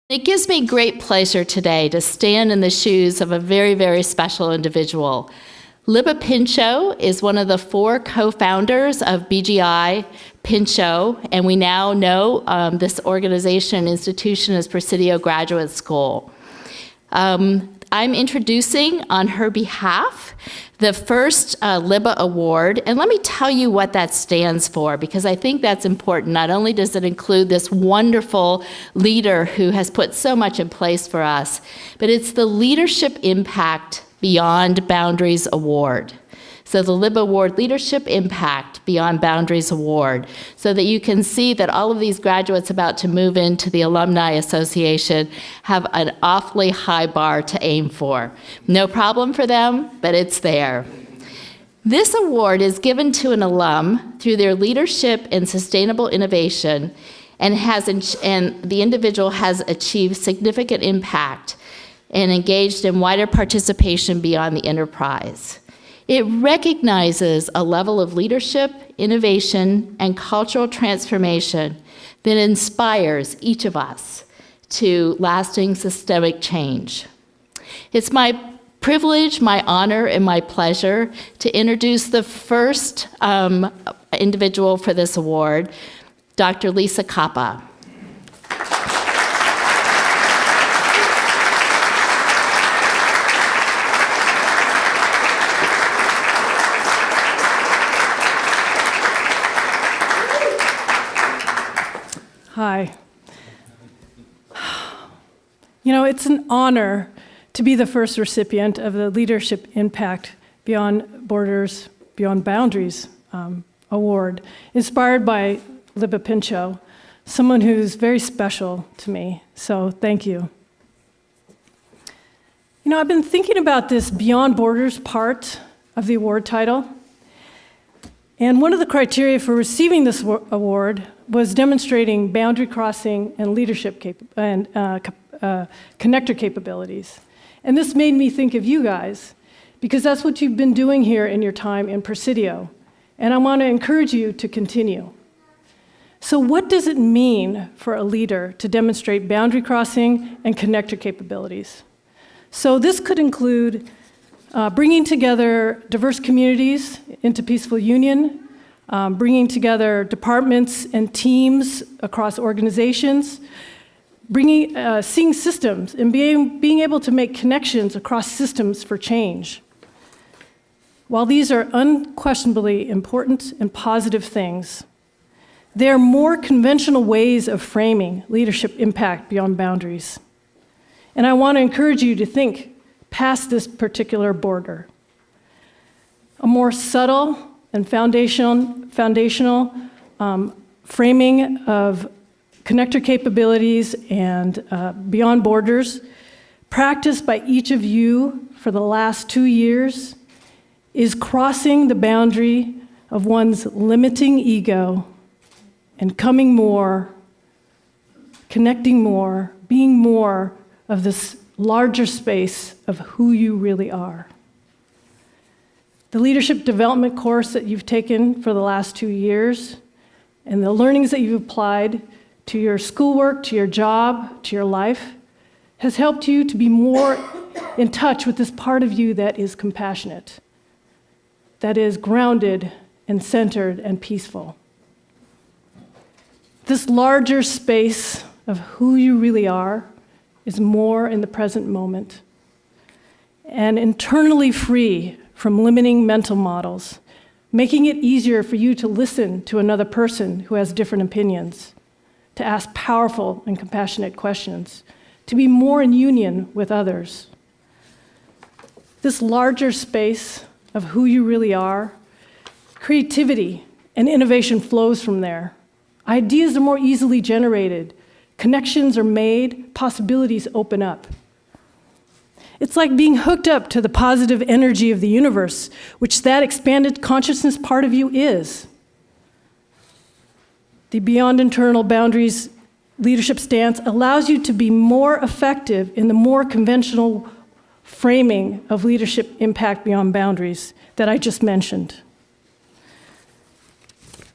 It gives me great pleasure today to stand in the shoes of a very, very special individual. LIBBA Pinchot is one of the 4 co-founders of BGI Pinchot, and we now know this organization and institution as Presidio Graduate School. I'm introducing on her behalf the first LIBBA award, and let me tell you what that stands for, because I think that's important. Not only does it include this wonderful leader who has put so much in place for us, but it's the Leadership Impact Beyond Boundaries Award. So the LIBBA Award, Leadership Impact Beyond Boundaries Award, so that you can see that all of these graduates about to move into the Alumni Association have an awfully high bar to aim for. No problem for them, but it's there. This award is given to an alum through their leadership in sustainable innovation, and the individual has achieved significant impact and engaged in wider participation beyond the enterprise. It recognizes a level of leadership, innovation, and cultural transformation that inspires each of us to lasting systemic change. It's my privilege, my honor, and my pleasure to introduce the first individual for this award, Dr. Lisa Capa. Hi. You know, it's an honor to be the first recipient of the Leadership Impact Beyond Borders, Beyond Boundaries Award, inspired by LIBBA Pinchot, someone who's very special to me, so thank you. You know, I've been thinking about this Beyond Borders part of the award title, and one of the criteria for receiving this award was demonstrating boundary crossing and leadership connector capabilities. And this made me think of you guys, because that's what you've been doing here in your time in Presidio. And I want to encourage you to continue. So what does it mean for a leader to demonstrate boundary crossing and connector capabilities? So this could include bringing together diverse communities into peaceful union, bringing together departments and teams across organizations, seeing systems and being able to make connections across systems for change. While these are unquestionably important and positive things, there are more conventional ways of framing leadership impact beyond boundaries. And I want to encourage you to think past this particular border. A more subtle and foundational framing of connector capabilities and beyond borders, practiced by each of you for the last 2 years, is crossing the boundary of one's limiting ego and coming more, connecting more, being more of this larger space of who you really are. The leadership development course that you've taken for the last 2 years and the learnings that you've applied to your schoolwork, to your job, to your life, has helped you to be more in touch with this part of you that is compassionate, that is grounded and centered and peaceful. This larger space of who you really are is more in the present moment and internally free from limiting mental models, making it easier for you to listen to another person who has different opinions, to ask powerful and compassionate questions, to be more in union with others. This larger space of who you really are, creativity and innovation flows from there. Ideas are more easily generated, connections are made, possibilities open up. It's like being hooked up to the positive energy of the universe, which that expanded consciousness part of you is. The Beyond Internal Boundaries leadership stance allows you to be more effective in the more conventional framing of leadership impact beyond boundaries that I just mentioned.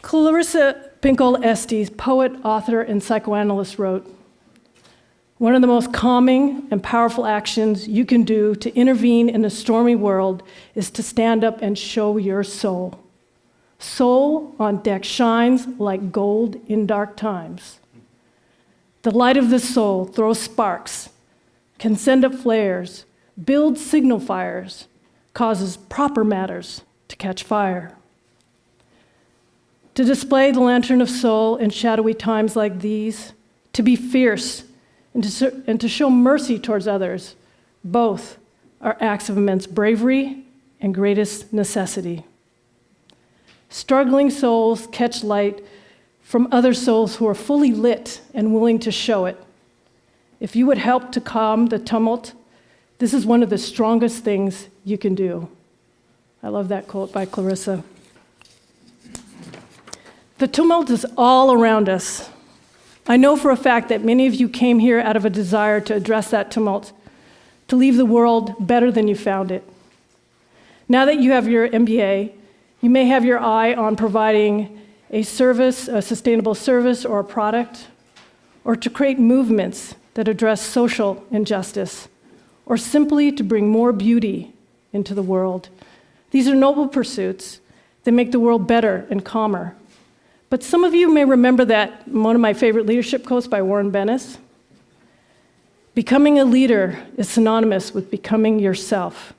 Clarissa Pinkola Estes, poet, author, and psychoanalyst, wrote, One of the most calming and powerful actions you can do to intervene in a stormy world is to stand up and show your soul. Soul on deck shines like gold in dark times. The light of the soul throws sparks, can send up flares, builds signal fires, causes proper matters to catch fire. To display the lantern of soul in shadowy times like these, to be fierce and to show mercy towards others, both are acts of immense bravery and greatest necessity. Struggling souls catch light from other souls who are fully lit and willing to show it. If you would help to calm the tumult, this is one of the strongest things you can do. I love that quote by Clarissa. The tumult is all around us. I know for a fact that many of you came here out of a desire to address that tumult, to leave the world better than you found it. Now that you have your MBA, you may have your eye on providing a service, a sustainable service or a product, or to create movements that address social injustice, or simply to bring more beauty into the world. These are noble pursuits that make the world better and calmer. But some of you may remember that one of my favorite leadership quotes by Warren Bennis. Becoming a leader is synonymous with becoming yourself.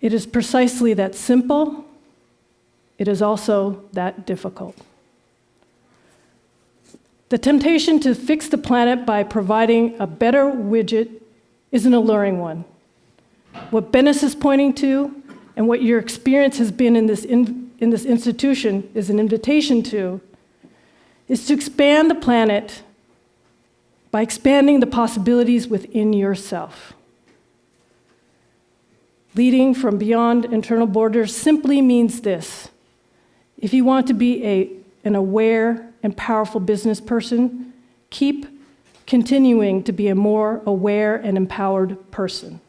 It is precisely that simple. It is also that difficult. The temptation to fix the planet by providing a better widget is an alluring one. What Bennis is pointing to and what your experience has been in this institution is an invitation to, is to expand the planet by expanding the possibilities within yourself. Leading from beyond internal borders simply means this. If you want to be an aware and powerful business person, keep continuing to be a more aware and empowered person.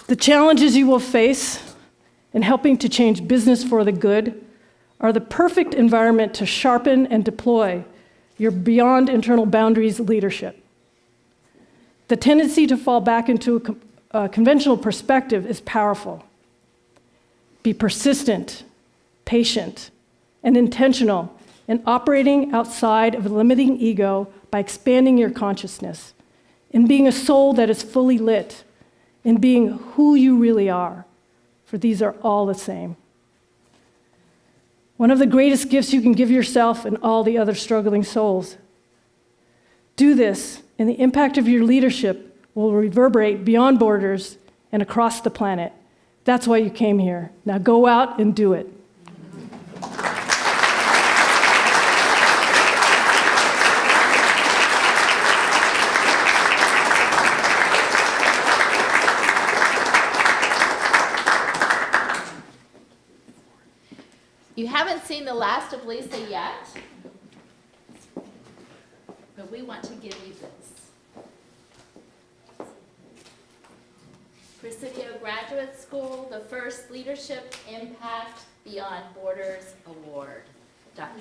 The challenges you will face in helping to change business for the good are the perfect environment to sharpen and deploy your beyond internal boundaries leadership. The tendency to fall back into a conventional perspective is powerful. Be persistent, patient, and intentional in operating outside of a limiting ego by expanding your consciousness, in being a soul that is fully lit, in being who you really are, for these are all the same. One of the greatest gifts you can give yourself and all the other struggling souls. Do this, and the impact of your leadership will reverberate beyond borders and across the planet. That's why you came here. Now go out and do it. You haven't seen the last of Lisa yet, but we want to give you this. Presidio Graduate School, the first Leadership Impact Beyond Borders Award. Dr.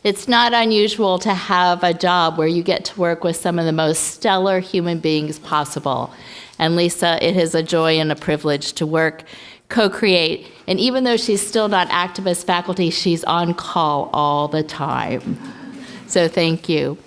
It's not unusual to have a job where you get to work with some of the most stellar human beings possible. And Lisa, it is a joy and a privilege to work, co-create, and even though she's still not active as faculty, she's on call all the time. So thank you.